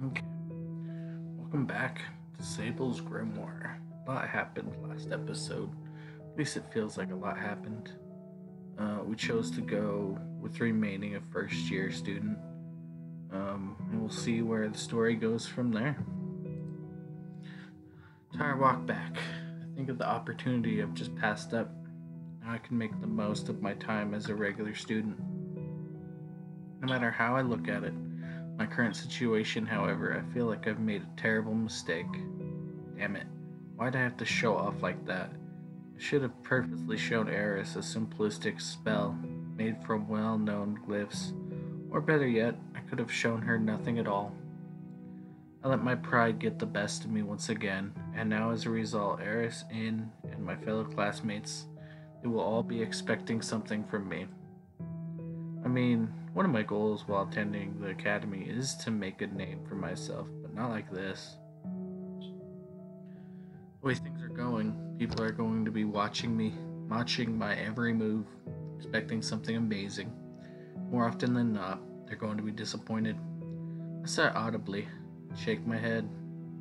Okay, welcome back to Sable's Grimoire. A lot happened last episode. At least it feels like a lot happened. We chose to go with remaining a first year student, and we'll see where the story goes from there. Entire walk back. I think of the opportunity I've just passed up. Now I can make the most of my time as a regular student. No matter how I look at it, my current situation, however, I feel like I've made a terrible mistake. Damn it. Why'd I have to show off like that? I should have purposely shown Eris a simplistic spell made from well known glyphs. Or better yet, I could have shown her nothing at all. I let my pride get the best of me once again, and now as a result, Eris, and my fellow classmates, they will all be expecting something from me. I mean, one of my goals while attending the academy is to make a name for myself, but not like this. The way things are going, people are going to be watching me, watching my every move, expecting something amazing. More often than not, they're going to be disappointed. I sigh audibly, shake my head.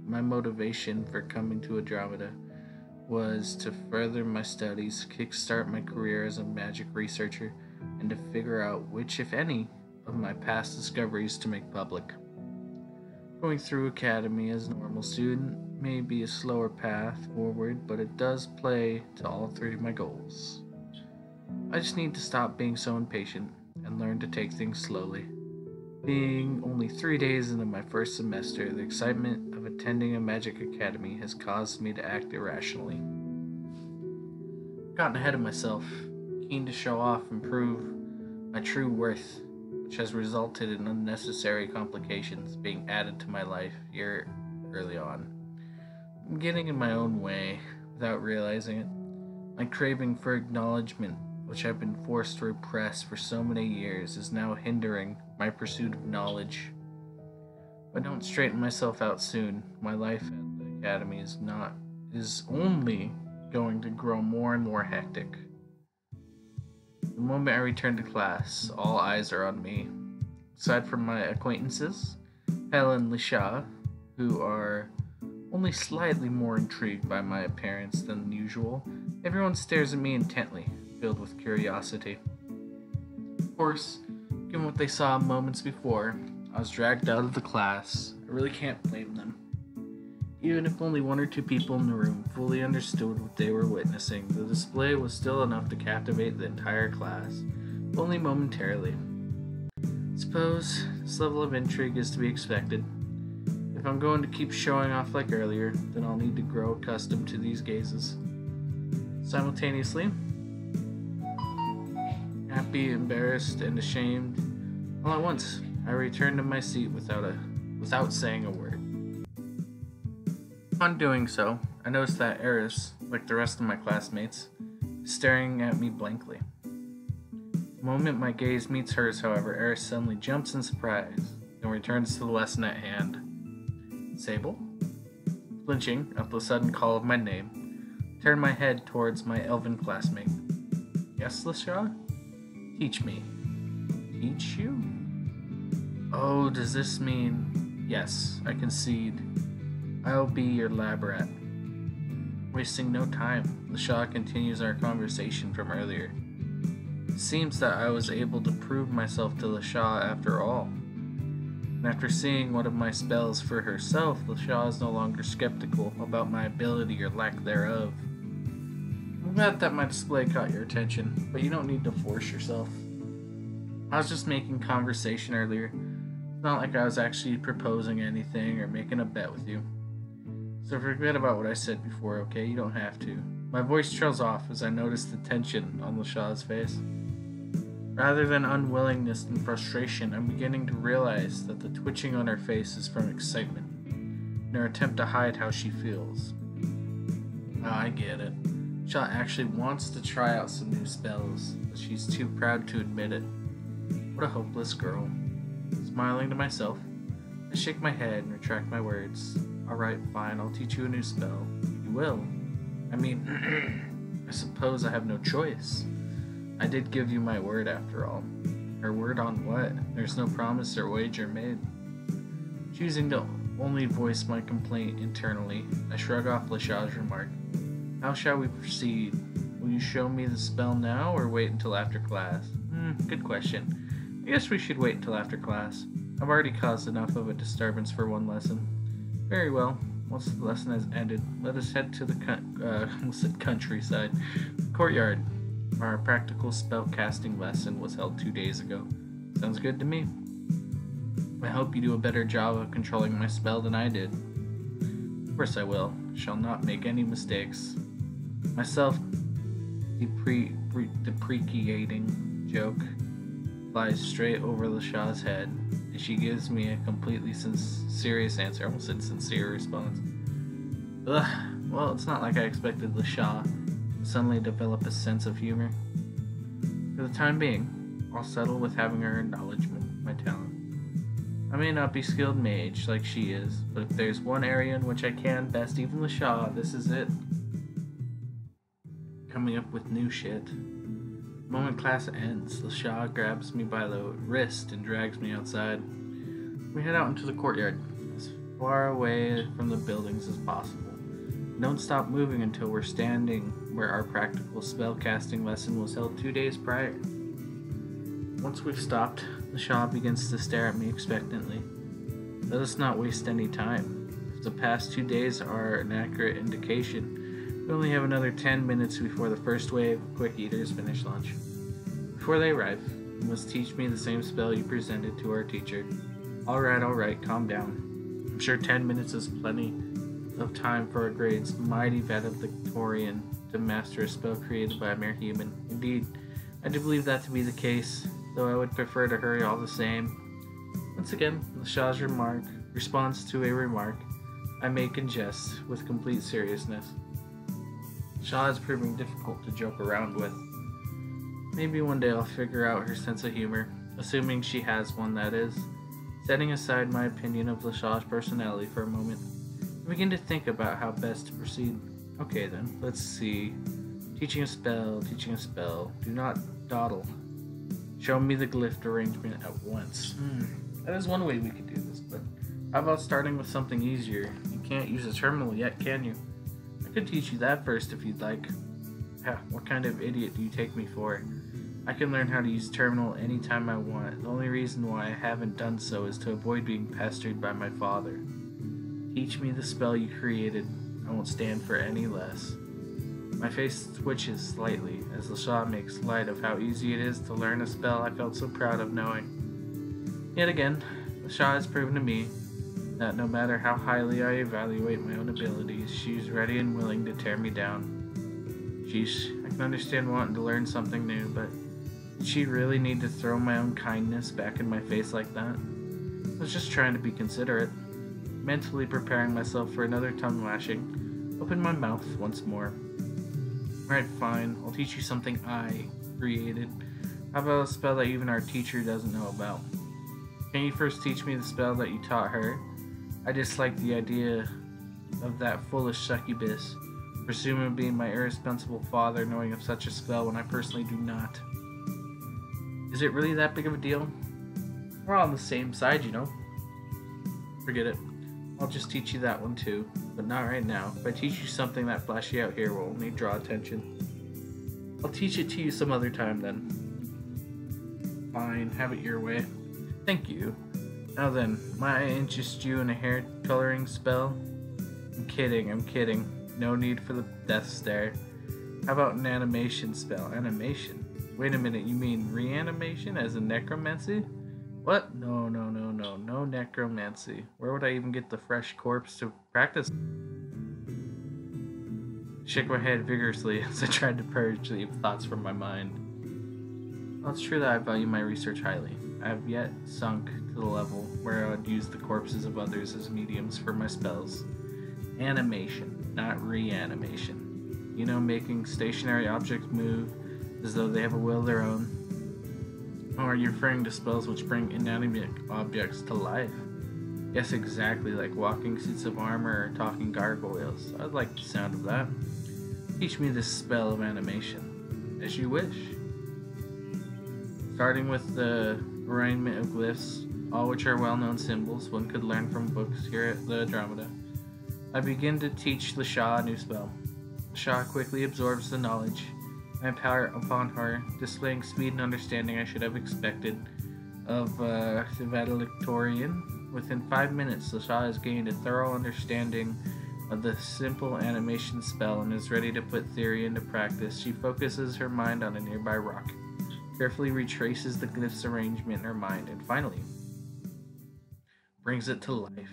My motivation for coming to Andromeda was to further my studies, kickstart my career as a magic researcher, and to figure out which, if any, of my past discoveries to make public. Going through academy as a normal student may be a slower path forward, but it does play to all three of my goals. I just need to stop being so impatient and learn to take things slowly. Being only 3 days into my first semester, the excitement of attending a magic academy has caused me to act irrationally. I've gotten ahead of myself, keen to show off and prove my true worth, which has resulted in unnecessary complications being added to my life here early on. I'm getting in my own way without realizing it. My craving for acknowledgement, which I've been forced to repress for so many years, is now hindering my pursuit of knowledge. If I don't straighten myself out soon, my life at the academy is only going to grow more and more hectic. The moment I return to class, all eyes are on me. Aside from my acquaintances, Helen and Lisha, who are only slightly more intrigued by my appearance than usual, everyone stares at me intently, filled with curiosity. Of course, given what they saw moments before, I was dragged out of the class. I really can't blame them. Even if only one or two people in the room fully understood what they were witnessing, the display was still enough to captivate the entire class, but only momentarily. Suppose this level of intrigue is to be expected. If I'm going to keep showing off like earlier, then I'll need to grow accustomed to these gazes. Simultaneously, happy, embarrassed, and ashamed, all at once, I returned to my seat without saying a word. Upon doing so, I noticed that Eris, like the rest of my classmates, is staring at me blankly. The moment my gaze meets hers, however, Eris suddenly jumps in surprise and returns to the lesson at hand. Sable? Flinching at the sudden call of my name, I turned my head towards my elven classmate. Yes, Lisha? Teach me. Teach you? Oh, does this mean... Yes, I concede. I'll be your lab rat. Wasting no time, Lisha continues our conversation from earlier. It seems that I was able to prove myself to Lisha after all. And after seeing one of my spells for herself, Lisha is no longer skeptical about my ability or lack thereof. I'm glad that my display caught your attention, but you don't need to force yourself. I was just making conversation earlier. It's not like I was actually proposing anything or making a bet with you. So forget about what I said before, okay? You don't have to. My voice trails off as I notice the tension on Lisha's face. Rather than unwillingness and frustration, I'm beginning to realize that the twitching on her face is from excitement, in her attempt to hide how she feels. Oh, I get it. Lisha actually wants to try out some new spells, but she's too proud to admit it. What a hopeless girl. Smiling to myself, I shake my head and retract my words. Alright, fine, I'll teach you a new spell. You will. I mean, I suppose I have no choice. I did give you my word after all. Her word on what? There's no promise or wager made. She Choosing to only voice my complaint internally, I shrug off Lashaw's remark. How shall we proceed? Will you show me the spell now or wait until after class? Good question. I guess we should wait until after class. I've already caused enough of a disturbance for one lesson. Very well. Once the lesson has ended, let us head to the countryside, courtyard, where our practical spell casting lesson was held 2 days ago. Sounds good to me. I hope you do a better job of controlling my spell than I did. Of course I will. Shall not make any mistakes. My self-depreciating joke flies straight over Lashaw's head, and she gives me a completely serious answer. I almost said sincere response. Ugh, well, it's not like I expected Lashaw to suddenly develop a sense of humor. For the time being, I'll settle with having her acknowledgement of my talent. I may not be skilled mage like she is, but if there's one area in which I can best even Lashaw, this is it. Coming up with new shit. The moment class ends, Lashaw grabs me by the wrist and drags me outside. We head out into the courtyard, as far away from the buildings as possible. We don't stop moving until we're standing where our practical spellcasting lesson was held 2 days prior. Once we've stopped, Lashaw begins to stare at me expectantly. Let us not waste any time. If the past 2 days are an accurate indication, we only have another 10 minutes before the first wave of quick eaters finish lunch. Before they arrive, you must teach me the same spell you presented to our teacher. Alright, calm down. I'm sure 10 minutes is plenty of time for a grade's mighty valedictorian to master a spell created by a mere human. Indeed, I do believe that to be the case, though I would prefer to hurry all the same. Once again, Lashaw's remark responds to a remark I make in jest with complete seriousness. Shaw is proving difficult to joke around with. Maybe one day I'll figure out her sense of humor, assuming she has one, that is. Setting aside my opinion of Lashaw's personality for a moment, I begin to think about how best to proceed. Okay then, let's see. Teaching a spell. Do not dawdle. Show me the glyph arrangement at once. That is one way we could do this, but how about starting with something easier? You can't use a terminal yet, can you? I could teach you that first if you'd like. What kind of idiot do you take me for? I can learn how to use terminal anytime I want. The only reason why I haven't done so is to avoid being pestered by my father. Teach me the spell you created. I won't stand for any less. My face twitches slightly as Lashaw makes light of how easy it is to learn a spell I felt so proud of knowing. Yet again, Lashaw has proven to me that no matter how highly I evaluate my own abilities, she's ready and willing to tear me down. Sheesh, I can understand wanting to learn something new, but did she really need to throw my own kindness back in my face like that? I was just trying to be considerate. Mentally preparing myself for another tongue lashing, opened my mouth once more. Alright, fine, I'll teach you something I created. How about a spell that even our teacher doesn't know about? Can you first teach me the spell that you taught her? I dislike the idea of that foolish succubus, presumably my irresponsible father knowing of such a spell when I personally do not. Is it really that big of a deal? We're all on the same side, you know. Forget it. I'll just teach you that one too, but not right now. If I teach you something that flashy out here will only draw attention. I'll teach it to you some other time then. Fine, have it your way. Thank you. Now then, might I interest you in a hair coloring spell? I'm kidding. No need for the death stare. How about an animation spell? Animation? Wait a minute, you mean reanimation as in necromancy? What? No necromancy. Where would I even get the fresh corpse to practice? I shook my head vigorously as I tried to purge the thoughts from my mind. Well, it's true that I value my research highly. I have yet sunk to the level where I would use the corpses of others as mediums for my spells. Animation, not reanimation. You know, making stationary objects move as though they have a will of their own. Or are you referring to spells which bring inanimate objects to life? Yes, exactly, like walking suits of armor or talking gargoyles. I'd like the sound of that. Teach me this spell of animation. As you wish. Starting with the arrangement of glyphs, all which are well-known symbols one could learn from books here at the Andromeda. I begin to teach the Shah a new spell. The Shah quickly absorbs the knowledge I impart upon her, displaying speed and understanding I should have expected of the valedictorian. Within 5 minutes, the Shah has gained a thorough understanding of the simple animation spell and is ready to put theory into practice. She focuses her mind on a nearby rock, carefully retraces the glyph's arrangement in her mind, and finally brings it to life.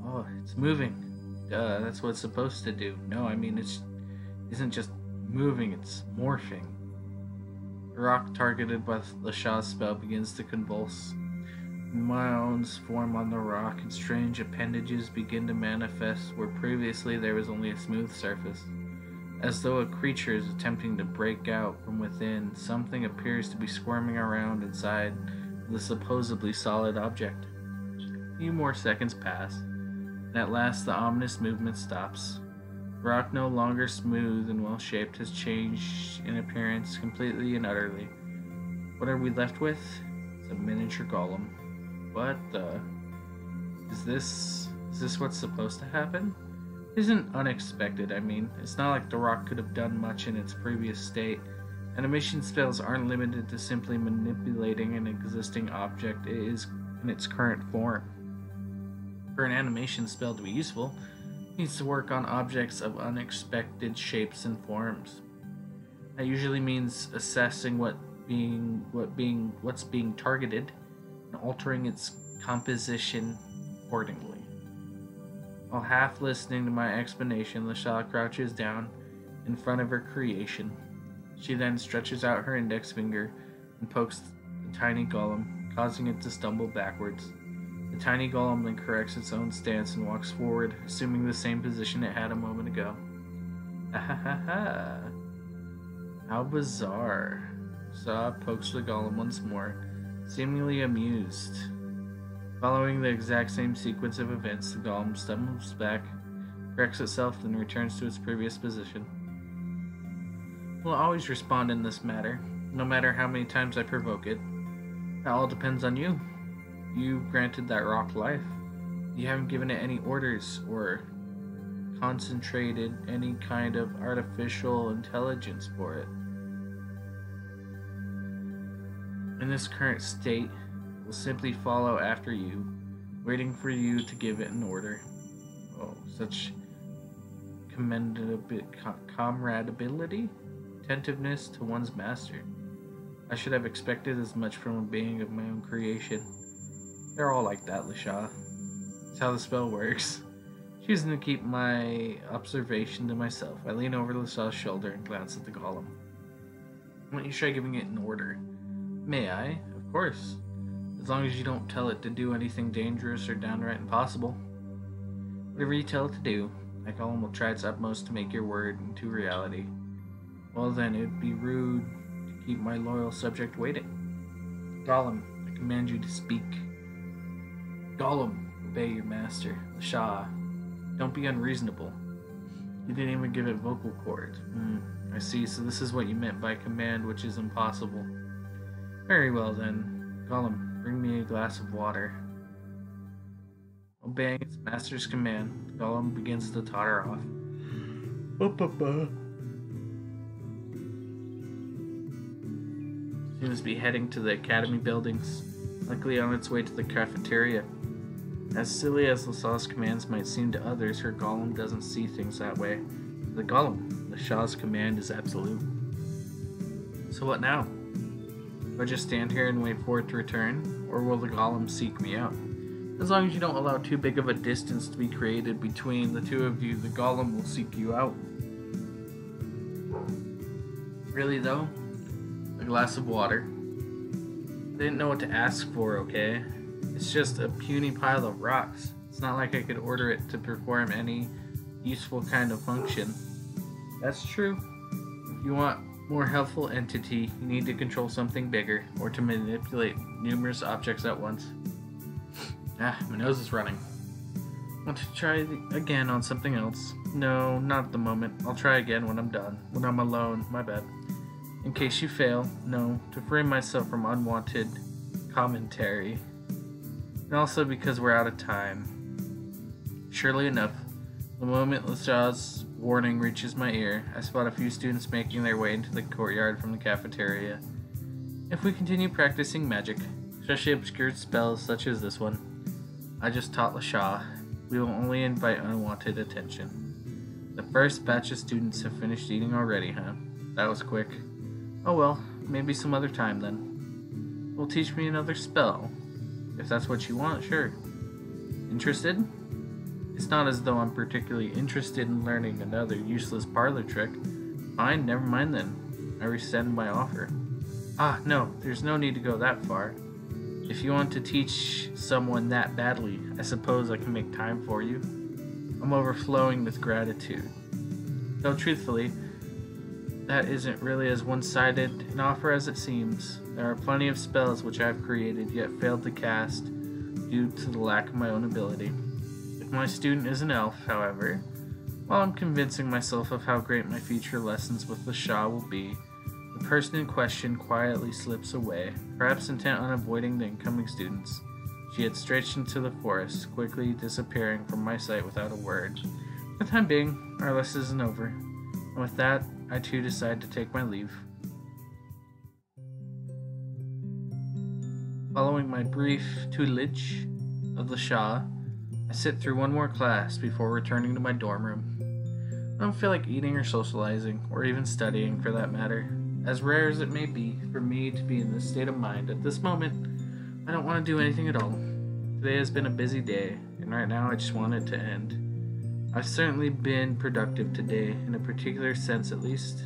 Oh, it's moving. Duh, that's what it's supposed to do. No, I mean, it isn't just moving, it's morphing. The rock targeted by the Shah's spell begins to convulse. Mounds form on the rock, and strange appendages begin to manifest where previously there was only a smooth surface. As though a creature is attempting to break out from within, something appears to be squirming around inside the supposedly solid object. A few more seconds pass, and at last the ominous movement stops. The rock, no longer smooth and well-shaped, has changed in appearance completely and utterly. What are we left with? It's a miniature golem. What the? Is this what's supposed to happen? It isn't unexpected, I mean. It's not like the rock could have done much in its previous state. Animation spells aren't limited to simply manipulating an existing object. It is in its current form. For an animation spell to be useful, it needs to work on objects of unexpected shapes and forms. That usually means assessing what's being targeted and altering its composition accordingly. While half listening to my explanation, the Shah crouches down in front of her creation. She then stretches out her index finger and pokes the tiny golem, causing it to stumble backwards. The tiny golem then corrects its own stance and walks forward, assuming the same position it had a moment ago. Ahaha! How bizarre. Shah pokes the golem once more, seemingly amused. Following the exact same sequence of events, the golem stumbles back, corrects itself, then returns to its previous position. Will always respond in this matter, no matter how many times I provoke it. That all depends on you. You granted that rock life. You haven't given it any orders or concentrated any kind of artificial intelligence for it. In this current state, it will simply follow after you, waiting for you to give it an order. Oh, such comradability, attentiveness to one's master. I should have expected as much from a being of my own creation. They're all like that, Shah. That's how the spell works. Choosing to keep my observation to myself, I lean over Shah's shoulder and glance at the golem. Why don't you try giving it an order? May I? Of course. As long as you don't tell it to do anything dangerous or downright impossible. Whatever you tell it to do, that golem will try its utmost to make your word into reality. Well then, it would be rude to keep my loyal subject waiting. Golem, I command you to speak. Golem, obey your master, the Shah. Don't be unreasonable. You didn't even give it vocal cords. I see, so this is what you meant by command, which is impossible. Very well then. Golem, bring me a glass of water. Obeying its master's command, the golem begins to totter off. Seems to be heading to the academy buildings, likely on its way to the cafeteria. As silly as Lasaw's commands might seem to others, her golem doesn't see things that way. The golem, the Shah's command is absolute. So what now? Do I just stand here and wait for it to return, or will the golem seek me out? As long as you don't allow too big of a distance to be created between the two of you, the golem will seek you out. Really though? A glass of water. I didn't know what to ask for, okay? It's just a puny pile of rocks. It's not like I could order it to perform any useful kind of function. That's true. If you want more helpful entity, you need to control something bigger, or to manipulate numerous objects at once. My nose is running. Want to try again on something else? No, not at the moment. I'll try again when I'm done. When I'm alone, my bad. In case you fail, no, to free myself from unwanted commentary. and also because we're out of time. Surely enough, the moment Lashaw's warning reaches my ear, I spot a few students making their way into the courtyard from the cafeteria. If we continue practicing magic, especially obscure spells such as this one I just taught Lashaw, we will only invite unwanted attention. The first batch of students have finished eating already, huh? That was quick. Oh well, maybe some other time then. Will teach me another spell. If that's what you want, sure. Interested? It's not as though I'm particularly interested in learning another useless parlor trick. Fine, never mind then. I rescind my offer. Ah, no, there's no need to go that far. If you want to teach someone that badly, I suppose I can make time for you. I'm overflowing with gratitude. Though truthfully, that isn't really as one-sided an offer as it seems. There are plenty of spells which I have created yet failed to cast due to the lack of my own ability. If my student is an elf, however, while I'm convincing myself of how great my future lessons with the Shah will be, the person in question quietly slips away, perhaps intent on avoiding the incoming students. She had stretched into the forest, quickly disappearing from my sight without a word. For the time being, our lesson isn't over, and with that, I too decide to take my leave. Following my brief tutelage of the Shah, I sit through one more class before returning to my dorm room. I don't feel like eating or socializing, or even studying for that matter. As rare as it may be for me to be in this state of mind at this moment, I don't want to do anything at all. Today has been a busy day, and right now I just want it to end. I've certainly been productive today, in a particular sense at least.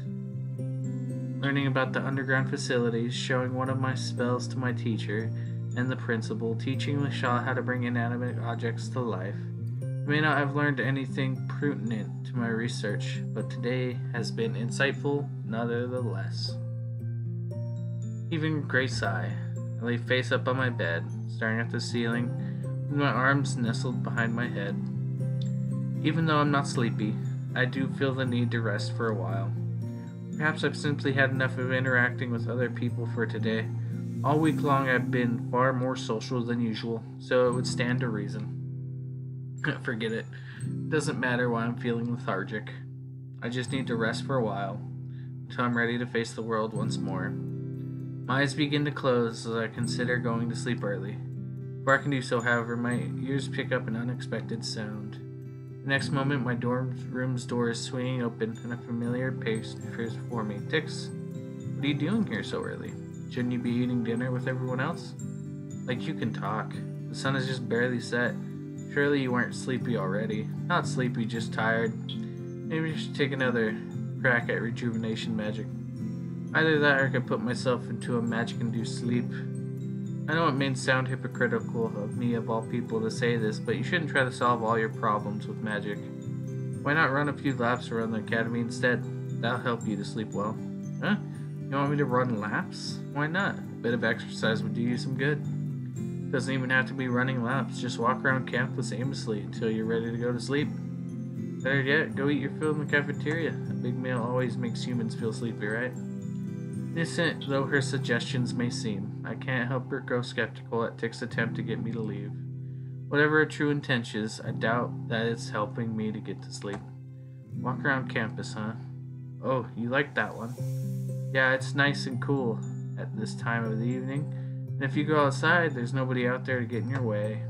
Learning about the underground facilities, showing one of my spells to my teacher and the principal, teaching Lashah how to bring inanimate objects to life. I may not have learned anything pertinent to my research, but today has been insightful nonetheless. Heaving a great sigh, I lay face up on my bed, staring at the ceiling, with my arms nestled behind my head. Even though I'm not sleepy, I do feel the need to rest for a while. Perhaps I've simply had enough of interacting with other people for today. All week long I've been far more social than usual, so it would stand to reason. Forget it. It doesn't matter why I'm feeling lethargic. I just need to rest for a while, until I'm ready to face the world once more. My eyes begin to close as I consider going to sleep early. Before I can do so, however, my ears pick up an unexpected sound. The next moment, my dorm room's door is swinging open, and a familiar face appears before me. Tix, what are you doing here so early? Shouldn't you be eating dinner with everyone else? Like you can talk. The sun is just barely set. Surely you weren't sleepy already. Not sleepy, just tired. Maybe you should take another crack at rejuvenation magic. Either that or I could put myself into a magic-induced sleep. I know it may sound hypocritical of me of all people to say this, but you shouldn't try to solve all your problems with magic. Why not run a few laps around the academy instead? That'll help you to sleep well. Huh? You want me to run laps? Why not? A bit of exercise would do you some good. Doesn't even have to be running laps. Just walk around campus aimlessly until you're ready to go to sleep. Better yet, go eat your food in the cafeteria. A big meal always makes humans feel sleepy, right? Innocent though her suggestions may seem, I can't help but grow skeptical at Tick's attempt to get me to leave. Whatever her true intentions, I doubt that it's helping me to get to sleep. Walk around campus, huh? Oh, you like that one? Yeah, it's nice and cool at this time of the evening. And if you go outside, there's nobody out there to get in your way.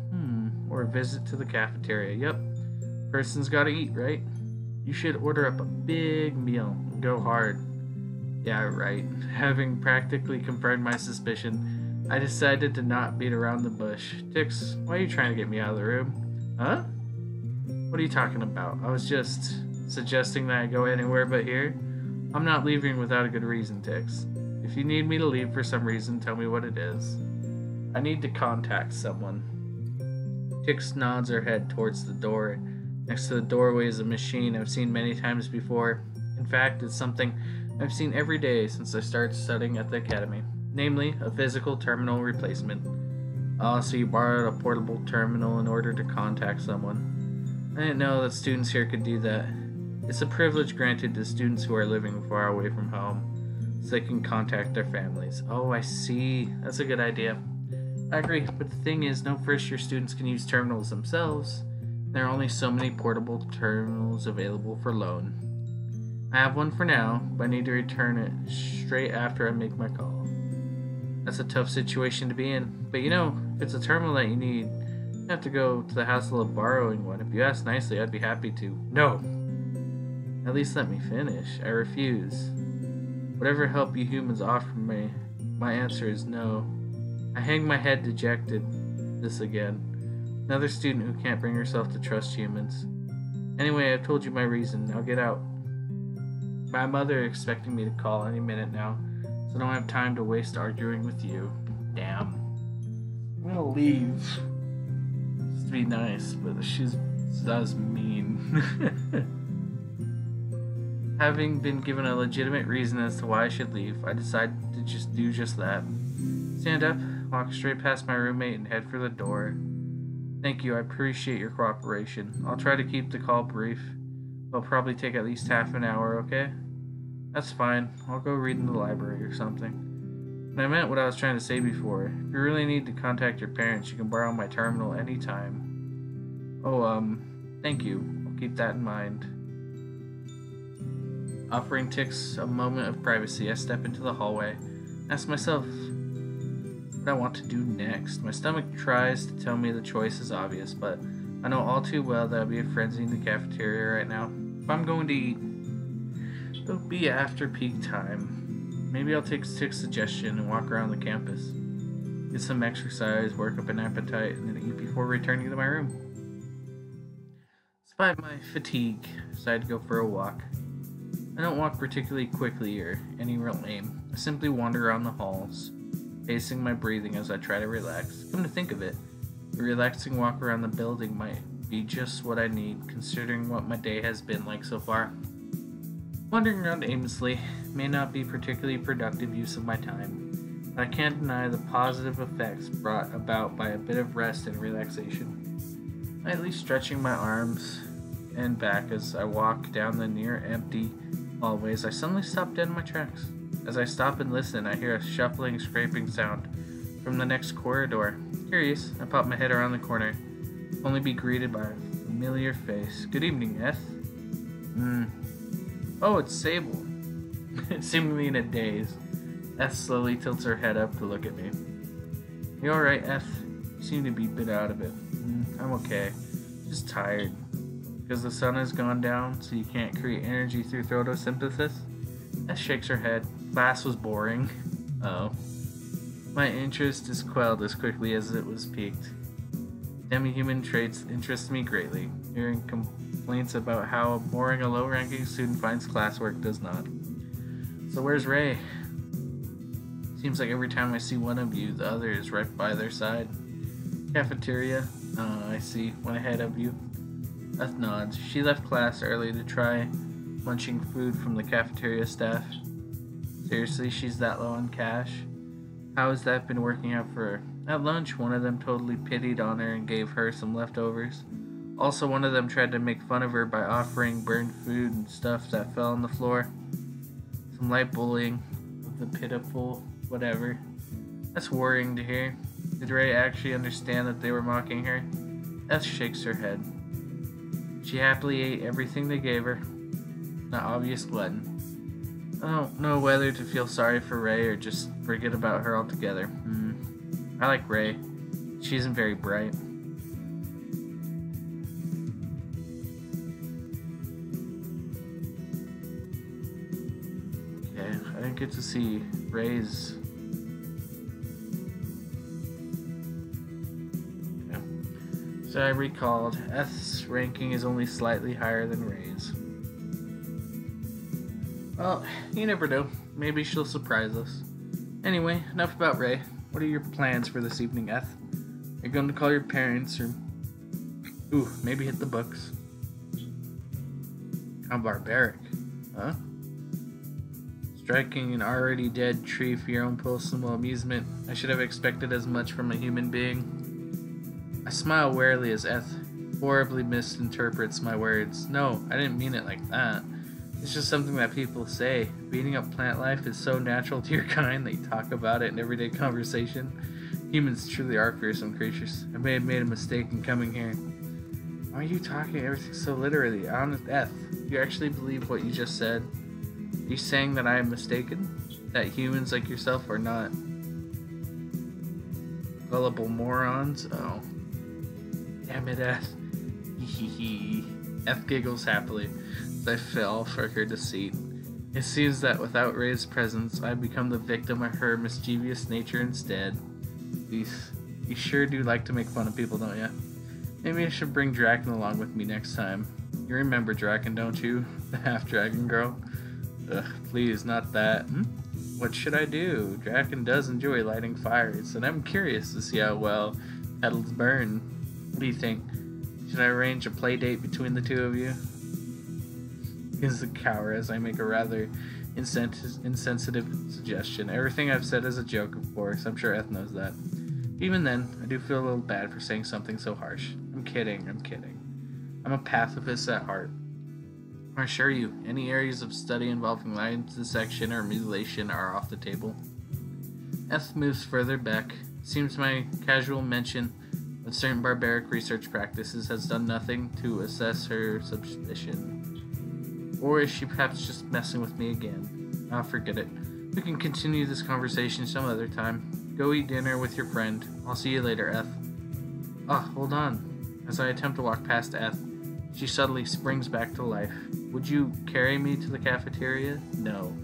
Or a visit to the cafeteria. Yep. Person's gotta eat, right? You should order up a big meal and go hard. Yeah, right. Having practically confirmed my suspicion, I decided to not beat around the bush. Tix, why are you trying to get me out of the room? Huh? What are you talking about? I was just suggesting that I go anywhere but here. I'm not leaving without a good reason, Tix. If you need me to leave for some reason, tell me what it is. I need to contact someone. Tix nods her head towards the door. Next to the doorway is a machine I've seen many times before. In fact, it's something I've seen every day since I started studying at the academy. Namely, a physical terminal replacement. So you borrowed a portable terminal in order to contact someone. I didn't know that students here could do that. It's a privilege granted to students who are living far away from home, so they can contact their families. Oh, I see. That's a good idea. I agree, but the thing is, no first-year students can use terminals themselves. There are only so many portable terminals available for loan. I have one for now, but I need to return it straight after I make my call. That's a tough situation to be in, but if it's a terminal that you need, you have to go to the hassle of borrowing one. If you ask nicely, I'd be happy to. No! At least let me finish. I refuse. Whatever help you humans offer me, my answer is no. I hang my head dejected. This again. Another student who can't bring herself to trust humans. Anyway, I've told you my reason. Now get out. My mother is expecting me to call any minute now, so I don't have time to waste arguing with you. Damn. I'm gonna leave. Just to be nice, but that was mean. Having been given a legitimate reason as to why I should leave, I decided to do just that. Stand up, walk straight past my roommate, and head for the door. Thank you, I appreciate your cooperation. I'll try to keep the call brief. It'll probably take at least half an hour, okay? That's fine. I'll go read in the library or something. But I meant what I was trying to say before. If you really need to contact your parents, you can borrow my terminal anytime. Oh, thank you. I'll keep that in mind. Offering Tix a moment of privacy, I step into the hallway. Ask myself what I want to do next. My stomach tries to tell me the choice is obvious, but I know all too well that I'll be a frenzy in the cafeteria right now. If I'm going to eat, it'll be after peak time. Maybe I'll take Tix's suggestion and walk around the campus. Get some exercise, work up an appetite, and then eat before returning to my room. Despite my fatigue, I decide to go for a walk. I don't walk particularly quickly or any real aim. I simply wander around the halls, pacing my breathing as I try to relax. Come to think of it, a relaxing walk around the building might be just what I need, considering what my day has been like so far. Wandering around aimlessly may not be particularly productive use of my time, but I can't deny the positive effects brought about by a bit of rest and relaxation. Lightly stretching my arms and back as I walk down the near empty hallways, I suddenly stop dead in my tracks. As I stop and listen, I hear a shuffling, scraping sound from the next corridor. Curious, I pop my head around the corner, only be greeted by a familiar face. Good evening, Eth. Oh, it's Sable. Seemingly in a daze, Eth slowly tilts her head up to look at me. You alright, Eth? You seem to be a bit out of it. I'm okay. Just tired. Because the sun has gone down, so you can't create energy through photosynthesis? Eth shakes her head. Class was boring. Oh. My interest is quelled as quickly as it was piqued. Demi-human traits interest me greatly. Hearing complaints about how boring a low-ranking student finds classwork does not. So where's Ray? Seems like every time I see one of you, the other is right by their side. Cafeteria. I see. One ahead of you. Eth nods. She left class early to try munching food from the cafeteria staff. Seriously, she's that low on cash? How has that been working out for her? At lunch, one of them totally pitied on her and gave her some leftovers. Also, one of them tried to make fun of her by offering burned food and stuff that fell on the floor. Some light bullying of the pitiful whatever. That's worrying to hear. Did Ray actually understand that they were mocking her? Eth shakes her head. She happily ate everything they gave her. An obvious glutton. I don't know whether to feel sorry for Ray or just forget about her altogether. I like Ray. She isn't very bright. Okay, I didn't get to see Ray's. Okay. So I recalled, Eth's ranking is only slightly higher than Ray's. Well, you never know. Maybe she'll surprise us. Anyway, enough about Ray. What are your plans for this evening, Eth? Are you going to call your parents or... Ooh, maybe hit the books. How barbaric. Huh? Striking an already dead tree for your own personal amusement. I should have expected as much from a human being. I smile warily as Eth horribly misinterprets my words. No, I didn't mean it like that. It's just something that people say. Beating up plant life is so natural to your kind that you talk about it in everyday conversation. Humans truly are fearsome creatures. I may have made a mistake in coming here. Why are you talking everything so literally? Honest F. Do you actually believe what you just said? Are you saying that I am mistaken? That humans like yourself are not gullible morons? Oh. Damn it, F. Hehehe. F giggles happily as I fell for her deceit. It seems that without Ray's presence, I become the victim of her mischievous nature instead. You sure do like to make fun of people, don't you? Maybe I should bring Draken along with me next time. You remember Draken, don't you? The half-dragon girl? Ugh, please, not that. What should I do? Draken does enjoy lighting fires, and I'm curious to see how well petals burn. What do you think? Should I arrange a play date between the two of you? Is the cower as I make a rather insensitive suggestion. Everything I've said is a joke, of course. I'm sure Eth knows that. Even then, I do feel a little bad for saying something so harsh. I'm kidding. I'm a pacifist at heart. I assure you, any areas of study involving line dissection or mutilation are off the table. Eth moves further back. Seems my casual mention of certain barbaric research practices has done nothing to assess her suspicion. Or is she perhaps just messing with me again? I'll forget it. We can continue this conversation some other time. Go eat dinner with your friend. I'll see you later, Eth. Hold on. As I attempt to walk past Eth, she suddenly springs back to life. Would you carry me to the cafeteria? No.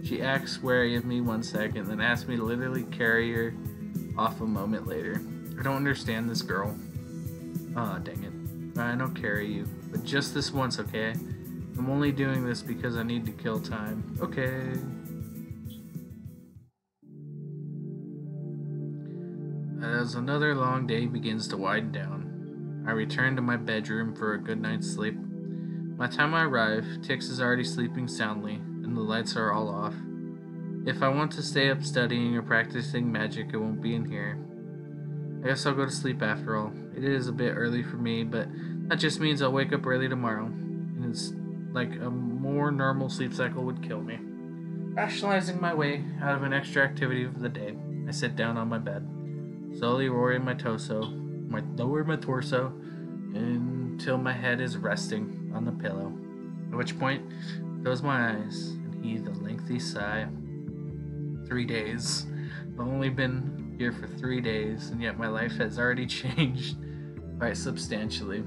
She acts wary of me 1 second, then asks me to literally carry her off a moment later. I don't understand this girl. Dang it. Fine, I'll carry you. But just this once, okay? I'm only doing this because I need to kill time. Okay. As another long day begins to wind down, I return to my bedroom for a good night's sleep. By the time I arrive, Tix is already sleeping soundly, and the lights are all off. If I want to stay up studying or practicing magic, it won't be in here. I guess I'll go to sleep after all. It is a bit early for me, but that just means I'll wake up early tomorrow. And it's like a more normal sleep cycle would kill me. Rationalizing my way out of an extra activity of the day, I sit down on my bed, slowly lowering my torso until my head is resting on the pillow. At which point, I close my eyes and heave a lengthy sigh. 3 days. I've only been here for 3 days, and yet my life has already changed quite substantially.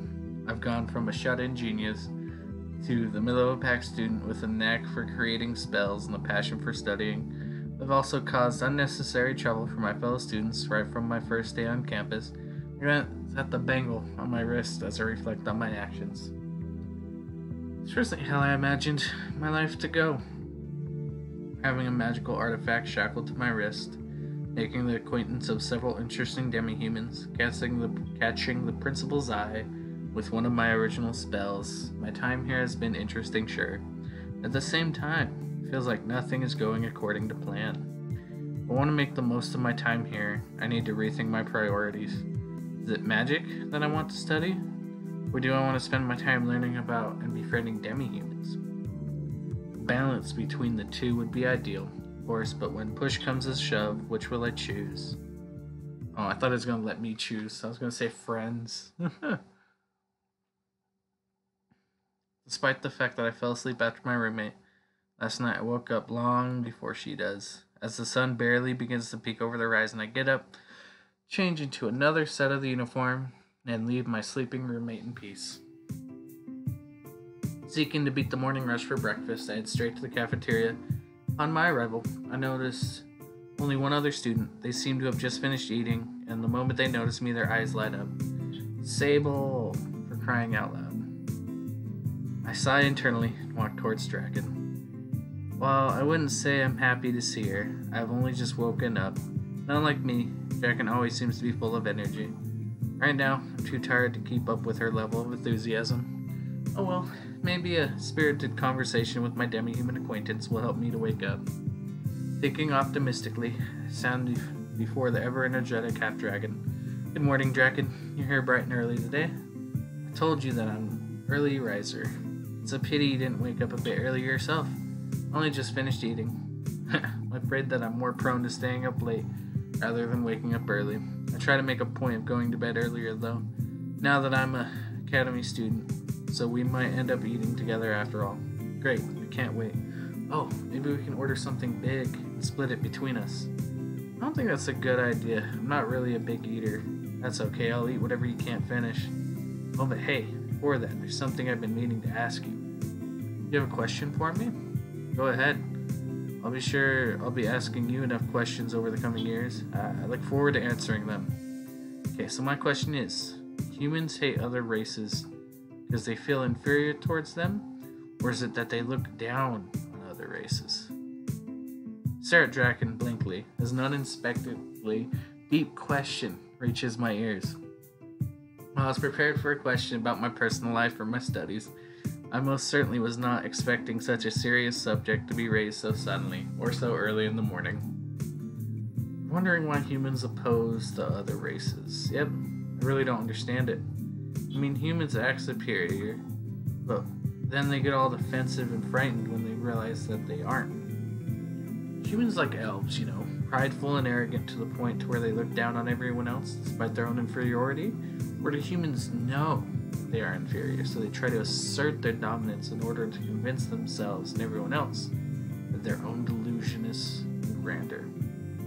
I've gone from a shut-in genius to the middle-of-the-pack student with a knack for creating spells and a passion for studying. I've also caused unnecessary trouble for my fellow students right from my first day on campus. I glance at the bangle on my wrist as I reflect on my actions. It's just like how I imagined my life to go. Having a magical artifact shackled to my wrist, making the acquaintance of several interesting demi-humans, catching the principal's eye with one of my original spells. My time here has been interesting, sure. At the same time, it feels like nothing is going according to plan. If I want to make the most of my time here, I need to rethink my priorities. Is it magic that I want to study? Or do I want to spend my time learning about and befriending demi-humans? The balance between the two would be ideal, of course, but when push comes to shove, which will I choose? Oh, I thought it was going to let me choose. I was going to say friends. Despite the fact that I fell asleep after my roommate, last night I woke up long before she does. As the sun barely begins to peek over the horizon, I get up, change into another set of the uniform, and leave my sleeping roommate in peace. Seeking to beat the morning rush for breakfast, I head straight to the cafeteria. On my arrival, I noticed only one other student. They seem to have just finished eating, and the moment they notice me, their eyes light up. Sable, for crying out loud. I sigh internally and walk towards Draken. While I wouldn't say I'm happy to see her, I've only just woken up. Not unlike me, Draken always seems to be full of energy. Right now, I'm too tired to keep up with her level of enthusiasm. Oh well, maybe a spirited conversation with my demi-human acquaintance will help me to wake up. Thinking optimistically, I sound before the ever-energetic half-dragon. Good morning, Draken. You're here bright and early today. I told you that I'm an early riser. It's a pity you didn't wake up a bit earlier yourself. Only just finished eating. I'm afraid that I'm more prone to staying up late. rather than waking up early. I try to make a point of going to bed earlier, though, now that I'm an academy student, so we might end up eating together after all. Great, I can't wait. Oh, maybe we can order something big and split it between us. I don't think that's a good idea. I'm not really a big eater. That's okay, I'll eat whatever you can't finish. Oh, but hey, before that, there's something I've been meaning to ask you. You have a question for me? Go ahead. I'll be sure I'll be asking you enough questions over the coming years. I look forward to answering them. Okay, so my question is, humans hate other races because they feel inferior towards them? Or is it that they look down on other races? Stare at Draken blankly as an unexpectedly deep question reaches my ears. While I was prepared for a question about my personal life or my studies, I most certainly was not expecting such a serious subject to be raised so suddenly, or so early in the morning. Wondering why humans oppose the other races. Yep, I really don't understand it. I mean, humans act superior, but then they get all defensive and frightened when they realize that they aren't. Humans like elves, prideful and arrogant to the point to where they look down on everyone else despite their own inferiority? Or do humans know they are inferior, so they try to assert their dominance in order to convince themselves and everyone else that their own delusion is grander?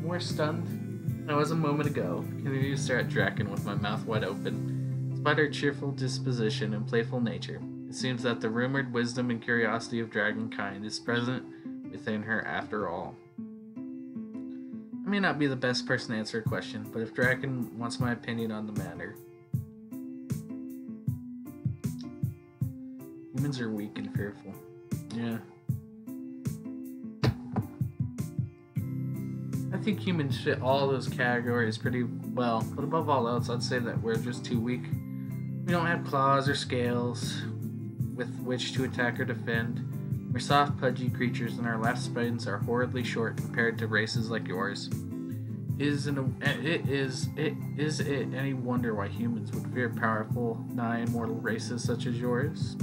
More stunned than I was a moment ago, continuing to stare at Draken with my mouth wide open. Despite her cheerful disposition and playful nature, it seems that the rumored wisdom and curiosity of dragonkind is present within her after all. I may not be the best person to answer a question, but if Draken wants my opinion on the matter. Humans are weak and fearful. Yeah. I think humans fit all those categories pretty well, but above all else, I'd say that we're just too weak. We don't have claws or scales with which to attack or defend. We're soft, pudgy creatures, and our lifespans are horridly short compared to races like yours. Is it any wonder why humans would fear powerful, nigh immortal races such as yours?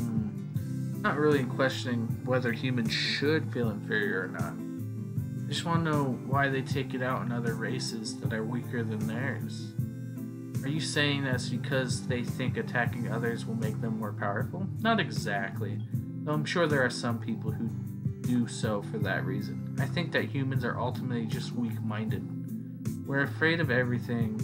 Not really questioning whether humans should feel inferior or not. I just want to know why they take it out on other races that are weaker than theirs. Are you saying that's because they think attacking others will make them more powerful? Not exactly, though I'm sure there are some people who do so for that reason. I think that humans are ultimately just weak-minded. We're afraid of everything,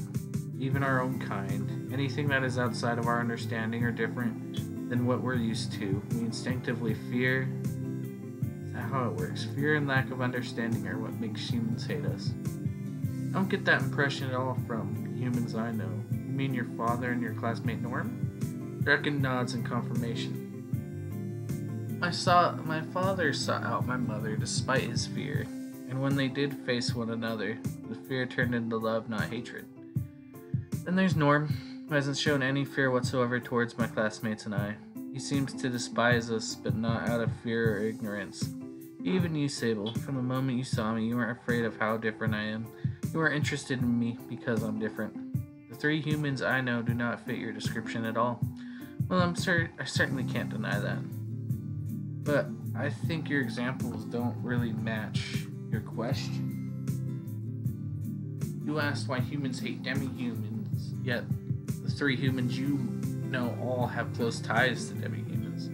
even our own kind. Anything that is outside of our understanding or different than what we're used to. We instinctively fear. Is that how it works? Fear and lack of understanding are what makes humans hate us. I don't get that impression at all from the humans I know. You mean your father and your classmate Norm? Draken nods in confirmation. My father sought out my mother despite his fear, and when they did face one another, the fear turned into love, not hatred. Then there's Norm, who hasn't shown any fear whatsoever towards my classmates and I. He seems to despise us, but not out of fear or ignorance. Even you, Sable, from the moment you saw me, you weren't afraid of how different I am. You are interested in me because I'm different. The three humans I know do not fit your description at all. Well, I certainly can't deny that. But I think your examples don't really match your question. You asked why humans hate demi-humans, yet the three humans you know all have close ties to demi-humans.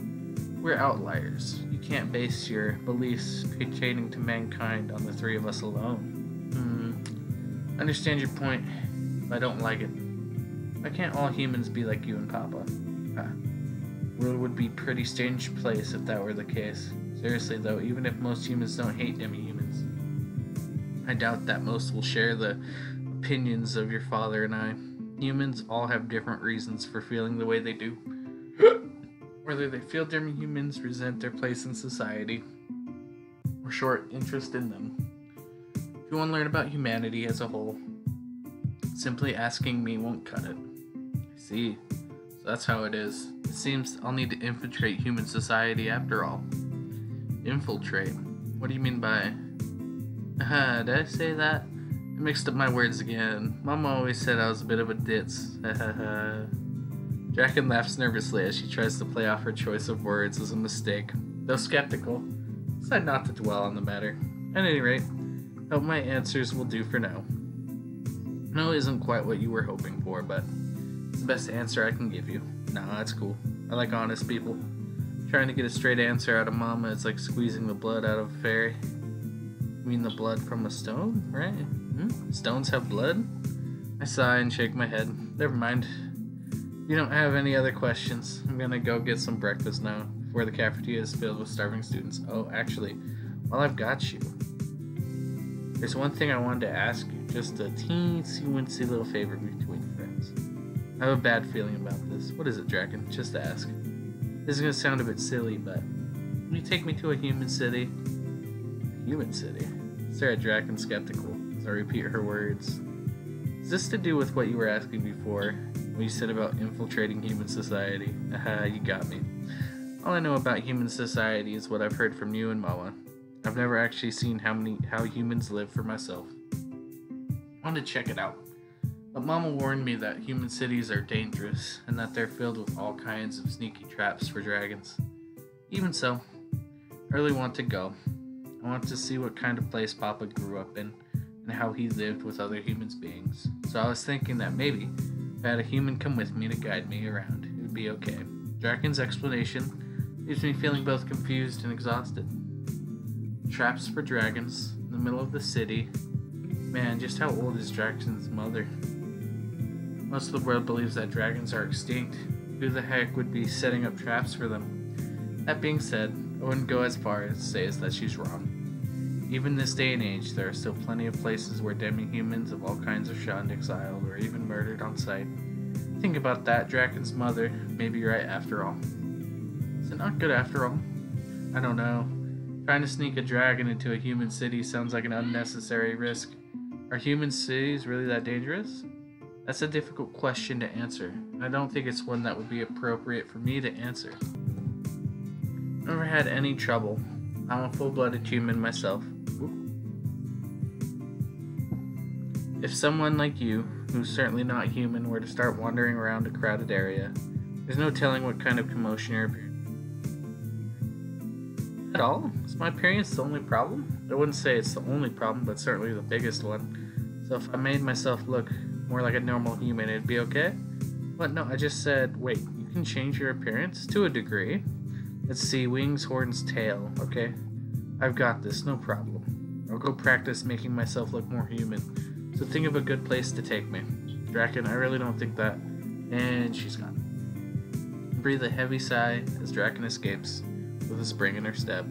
We're outliers. You can't base your beliefs pertaining to mankind on the three of us alone. I understand your point, but I don't like it. Why can't all humans be like you and Papa? The world would be a pretty strange place if that were the case. Seriously though, even if most humans don't hate demi-humans, I doubt that most will share the opinions of your father and I. Humans all have different reasons for feeling the way they do. Whether they feel demi-humans resent their place in society, or short interest in them. If you want to learn about humanity as a whole, simply asking me won't cut it. I see. So that's how it is. It seems I'll need to infiltrate human society after all. Infiltrate? What do you mean by... did I say that? I mixed up my words again. Mama always said I was a bit of a ditz. Draken laughs nervously as she tries to play off her choice of words as a mistake. Though skeptical, decide not to dwell on the matter. At any rate, hope my answers will do for now. No, it isn't quite what you were hoping for, but it's the best answer I can give you. Nah, that's cool. I like honest people. Trying to get a straight answer out of Mama is like squeezing the blood out of a fairy. You mean the blood from a stone, right? Stones have blood? I sigh and shake my head. Never mind. If you don't have any other questions, I'm gonna go get some breakfast now, before the cafeteria is filled with starving students. Oh, actually, while I've got you, there's one thing I wanted to ask you. Just a teensy-weensy little favor between friends. I have a bad feeling about this. What is it, Draken? Just to ask. This is gonna sound a bit silly, but can you take me to a human city? Human city? Stare at Draken skeptical as I repeat her words. Is this to do with what you were asking before, when you said about infiltrating human society? Aha, you got me. All I know about human society is what I've heard from you and Mama. I've never actually seen how humans live for myself. I want to check it out. But Mama warned me that human cities are dangerous, and that they're filled with all kinds of sneaky traps for dragons. Even so, I really want to go. I want to see what kind of place Papa grew up in, and how he lived with other human beings. So I was thinking that maybe, if I had a human come with me to guide me around, it would be okay. Draken's explanation leaves me feeling both confused and exhausted. Traps for dragons, in the middle of the city. Man, just how old is Draken's mother? Most of the world believes that dragons are extinct. Who the heck would be setting up traps for them? That being said, I wouldn't go as far as to say that she's wrong. Even this day and age, there are still plenty of places where demi-humans of all kinds are shunned, exiled, or even murdered on sight. Think about that, Draken's mother may be right after all. Is it not good after all? I don't know. Trying to sneak a dragon into a human city sounds like an unnecessary risk. Are human cities really that dangerous? That's a difficult question to answer, and I don't think it's one that would be appropriate for me to answer. Never had any trouble. I'm a full-blooded human myself. If someone like you, who's certainly not human, were to start wandering around a crowded area, there's no telling what kind of commotion you're appearing. At all? Is my appearance the only problem? I wouldn't say it's the only problem, but certainly the biggest one. So if I made myself look more like a normal human, it'd be okay? But no, I just said, wait, you can change your appearance? To a degree. Let's see, wings, horns, tail, okay? I've got this, no problem. I'll go practice making myself look more human. So think of a good place to take me. Draken, I really don't think that. And she's gone. Breathe a heavy sigh as Draken escapes, with a spring in her step.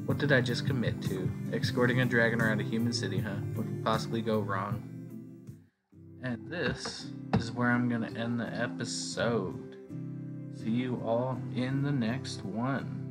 What did I just commit to? Escorting a dragon around a human city, huh? What could possibly go wrong? And this is where I'm gonna end the episode. See you all in the next one.